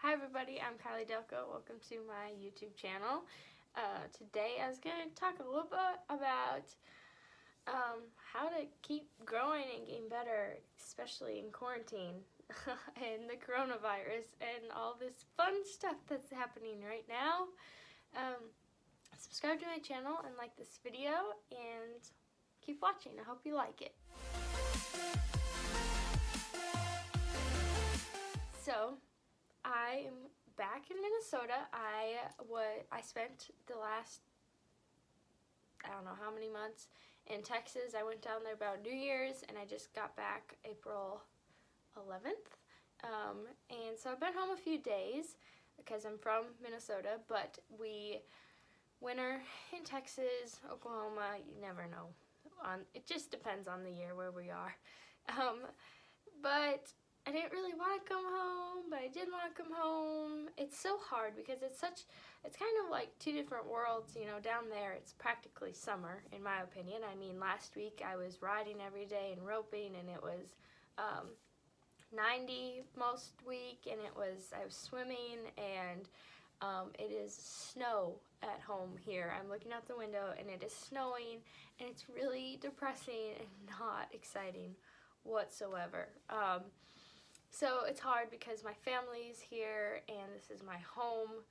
Hi everybody, I'm Kiley Dalchow. Welcome to my YouTube channel. Today I was going to talk a little bit about how to keep growing and getting better, especially in quarantine and the coronavirus and all this fun stuff that's happening right now. Subscribe to my channel and like this video and keep watching. I hope you like it. So, I am back in Minnesota. I spent the last, I don't know how many months in Texas. I went down there about New Year's and I just got back April 11th. And so I've been home a few days because I'm from Minnesota, but winter in Texas, Oklahoma, you never know. It just depends on the year where we are. But I didn't really want to come home, but I did want to come home. It's so hard because it's kind of like two different worlds, you know. Down there it's practically summer, in my opinion. I mean, last week I was riding every day and roping, and it was 90 most week, and I was swimming, and it is snow at home here. I'm looking out the window and it is snowing, and it's really depressing and not exciting whatsoever. So it's hard because my family's here and this is my home,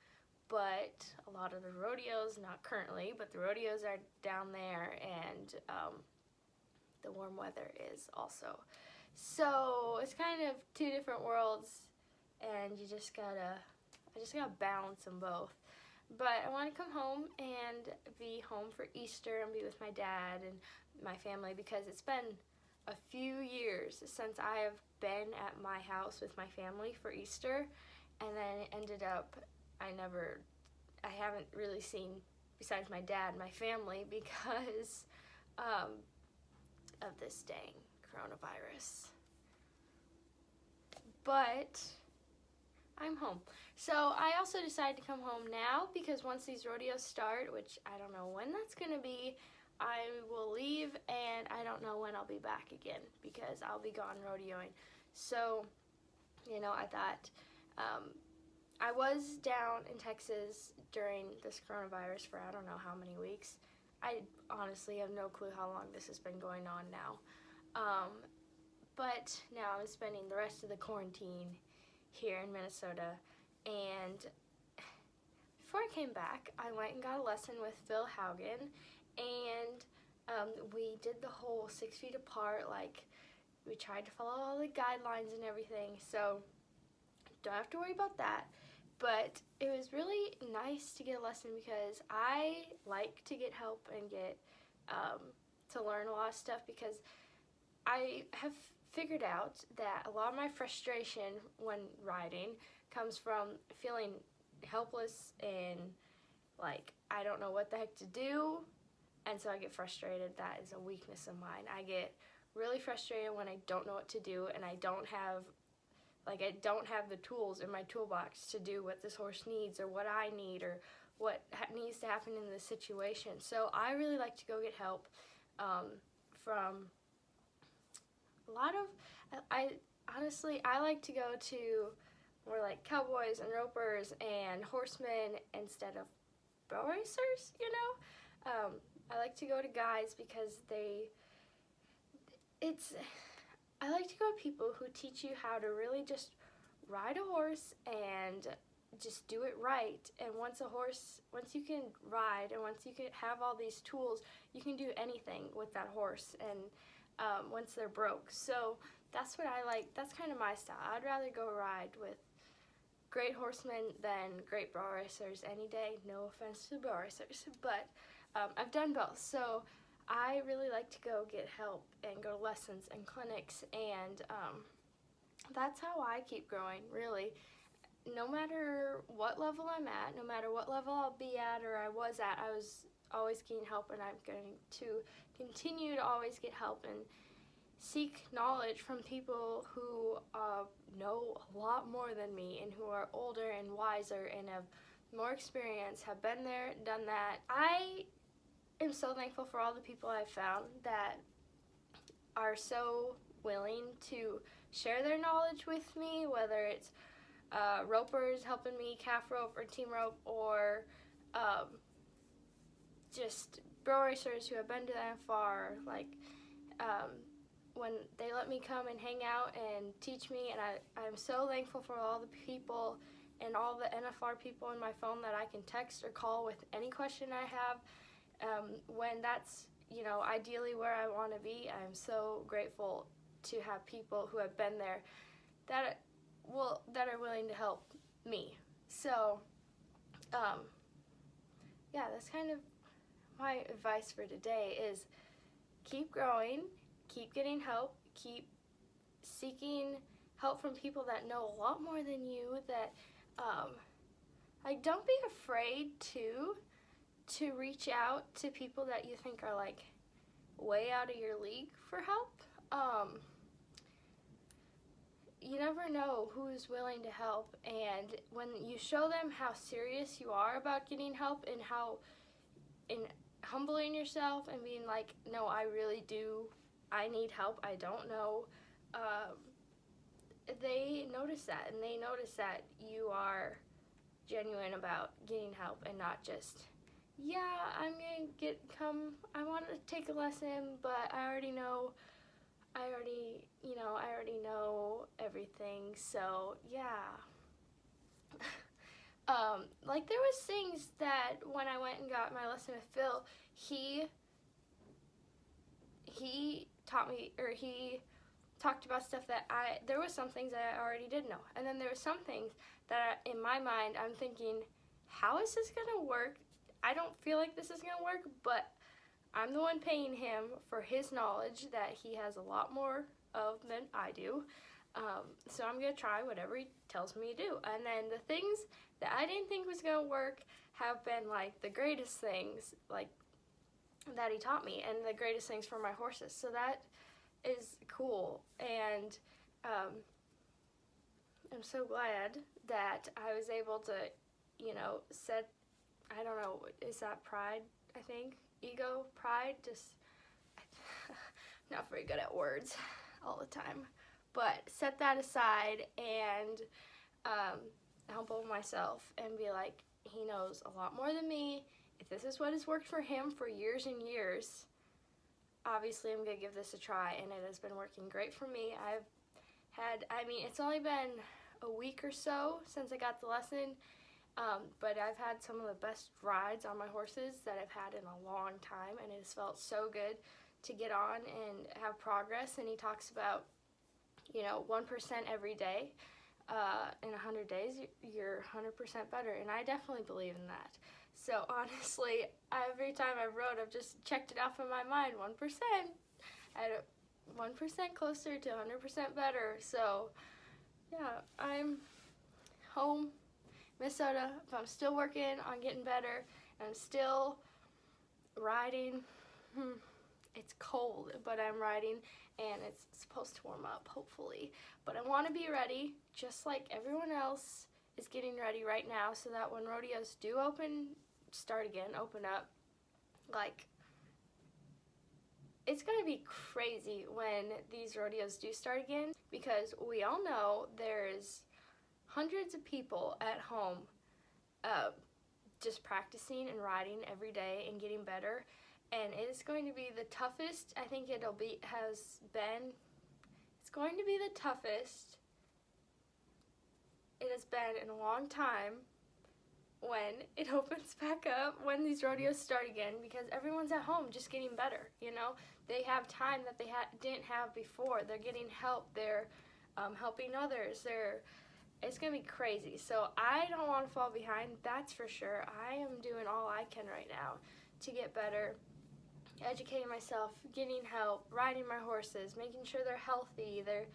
but a lot of the rodeos, not currently, but the rodeos are down there, and the warm weather is also. So it's kind of two different worlds, and I just gotta balance them both. But I want to come home and be home for Easter and be with my dad and my family, because it's been a few years since I have been at my house with my family for Easter, and then it ended up I haven't really seen, besides my dad, my family, because of this dang coronavirus. But I'm home. So I also decided to come home now because once these rodeos start, which I don't know when that's gonna be, I will leave, and I don't know when I'll be back again because I'll be gone rodeoing. So, you know, I thought, I was down in Texas during this coronavirus for I don't know how many weeks. I honestly have no clue how long this has been going on now. But now I'm spending the rest of the quarantine here in Minnesota, and before I came back, I went and got a lesson with Phil Haugen, and we did the whole 6 feet apart, like we tried to follow all the guidelines and everything, so don't have to worry about that. But it was really nice to get a lesson because I like to get help and get to learn a lot of stuff, because I have figured out that a lot of my frustration when riding comes from feeling helpless and like I don't know what the heck to do, and so I get frustrated. That is a weakness of mine. I get really frustrated when I don't know what to do, and I don't have the tools in my toolbox to do what this horse needs or what I need or what needs to happen in this situation. So I really like to go get help from a lot of, I like to go to more like cowboys and ropers and horsemen instead of bow racers, you know. I like to go to guys because I like to go to people who teach you how to really just ride a horse and just do it right. And once you can ride and once you can have all these tools, you can do anything with that horse, and once they're broke. So that's what I like. That's kind of my style. I'd rather go ride with great horsemen than great brow racers any day. No offense to brow racers, but I've done both. So I really like to go get help and go to lessons and clinics, and that's how I keep growing, really. No matter what level I'm at, no matter what level I'll be at or I was at, I was always getting help, and I'm going to continue to always get help and seek knowledge from people who know a lot more than me and who are older and wiser and have more experience, have been there, done that. I am so thankful for all the people I've found that are so willing to share their knowledge with me, whether it's ropers helping me calf rope or team rope, or just bro racers who have been to the NFR, like when they let me come and hang out and teach me, and I'm so thankful for all the people and all the NFR people in my phone that I can text or call with any question I have. When that's, ideally where I want to be, I'm so grateful to have people who have been there that are willing to help me. So, that's kind of my advice for today is keep growing, keep getting help, keep seeking help from people that know a lot more than you, that, don't be afraid to reach out to people that you think are, like, way out of your league for help. You never know who's willing to help, and when you show them how serious you are about getting help and humbling yourself and being like, no, I really do, I need help, I don't know, they notice that, and they notice that you are genuine about getting help and not just, I want to take a lesson, but I already know everything, so there was things that when I went and got my lesson with Phil, he taught me, or he talked about stuff that there was some things that I already did know, and then there were some things that in my mind I'm thinking, how is this gonna work? I don't feel like this is gonna work, but I'm the one paying him for his knowledge that he has a lot more of than I do. So I'm going to try whatever he tells me to do. And then the things that I didn't think was going to work have been, like, the greatest things, like, that he taught me, and the greatest things for my horses. So that is cool. And I'm so glad that I was able to, set, I don't know, is that pride, I think? Ego, pride, just not very good at words all the time, but set that aside and humble myself and be like, he knows a lot more than me. If this is what has worked for him for years and years, obviously I'm gonna give this a try, and it has been working great for me. It's only been a week or so since I got the lesson, but I've had some of the best rides on my horses that I've had in a long time, and it has felt so good to get on and have progress. And he talks about, 1% every day. In 100 days, you're 100% better, and I definitely believe in that. So honestly, every time I've rode, I've just checked it off in my mind, 1%. At 1% closer to 100% better. So I'm home, Minnesota, if I'm still working on getting better, and I'm still riding. It's cold, but I'm riding, and it's supposed to warm up, hopefully. But I want to be ready, just like everyone else is getting ready right now, so that when rodeos do open up, like, it's going to be crazy when these rodeos do start again, because we all know there's hundreds of people at home just practicing and riding every day and getting better, and it's going to be the toughest. I think it's going to be the toughest it has been in a long time when it opens back up, when these rodeos start again, because everyone's at home just getting better, They have time that they didn't have before. They're getting help. They're helping others. It's going to be crazy. So I don't want to fall behind, that's for sure. I am doing all I can right now to get better, educating myself, getting help, riding my horses, making sure they're healthy, they're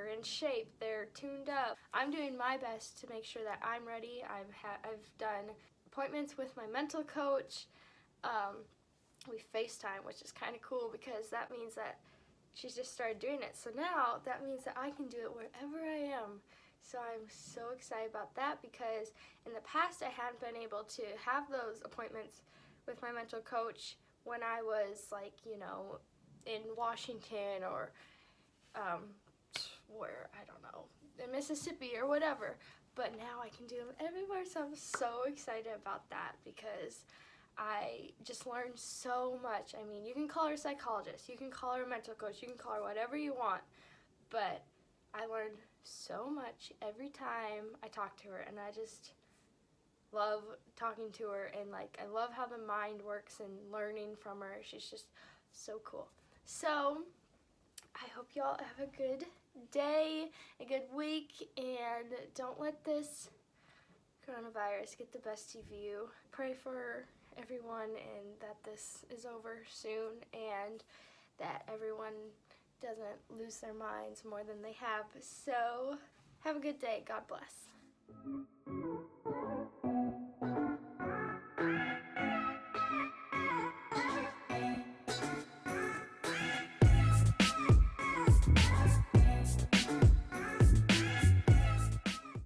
in shape, they're tuned up. I'm doing my best to make sure that I'm ready. I've done appointments with my mental coach. We FaceTime, which is kind of cool because that means that she's just started doing it. So now that means that I can do it wherever I am. So I'm so excited about that, because in the past I hadn't been able to have those appointments with my mental coach when I was, like, in Washington or where, I don't know, in Mississippi or whatever. But now I can do them everywhere, so I'm so excited about that because I just learned so much. I mean, you can call her a psychologist, you can call her a mental coach, you can call her whatever you want, but I learned so much every time I talk to her, and I just love talking to her, and like I love how the mind works and learning from her. She's just so cool. So I hope y'all have a good day, a good week, and don't let this coronavirus get the best of you. Pray for everyone and that this is over soon and that everyone doesn't lose their minds more than they have. So have a good day. God bless.